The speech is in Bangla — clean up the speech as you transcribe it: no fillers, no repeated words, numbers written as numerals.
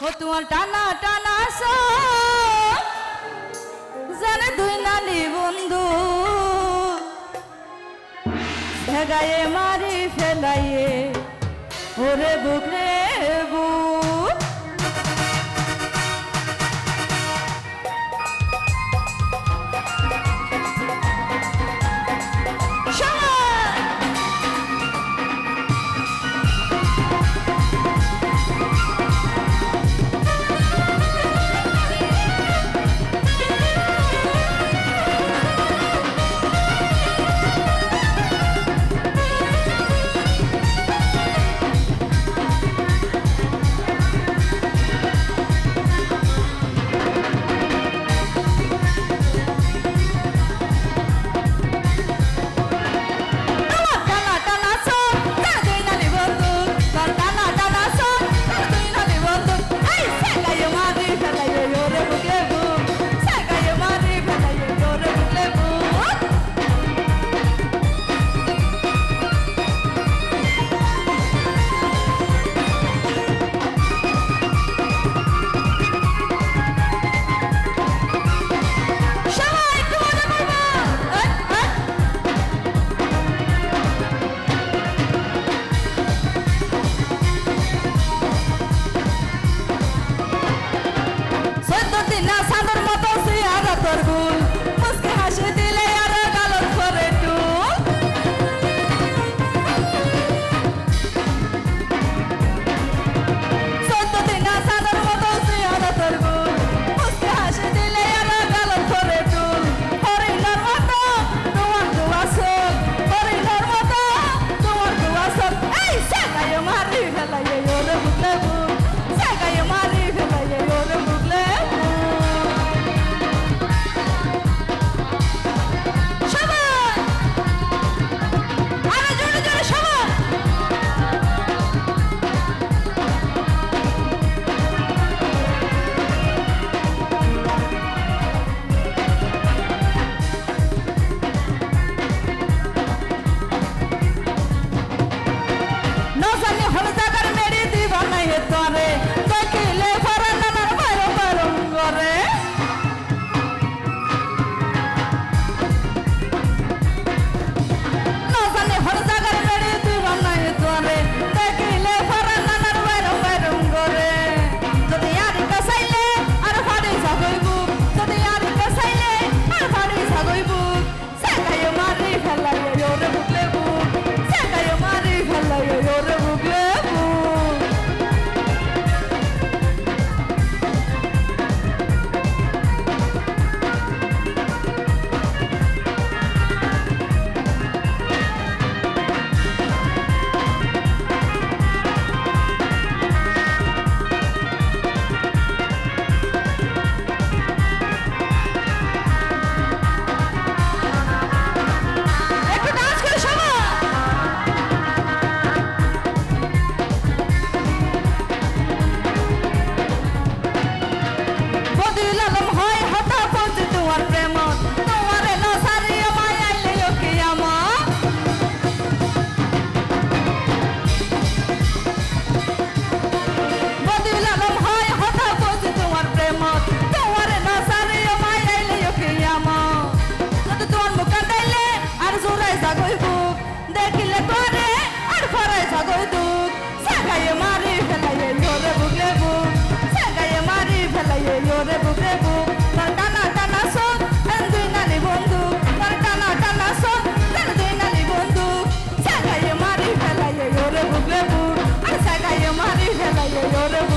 ও তোমার টানা টানা জানে দুই নালি বন্ধু ভেগায়ে মারি ফেলাইয়ে ওরে বুক রে বুক দেখিলে তোরে আর ফরাই জাগই দুঃখ সাগায়ে মারি ফেলাইয়ে ওরে বুকে বুক সাগায়ে মারি ফেলাইয়ে ওরে বুকে বুক তোর টানা টানা সব দুই নালি বন্ধু তোর টানা টানা সব দুই নালি বন্ধু সাগায়ে মারি ফেলাইয়ে ওরে বুকে বুক আর সাগায়ে মারি ফেলাইয়ে ওরে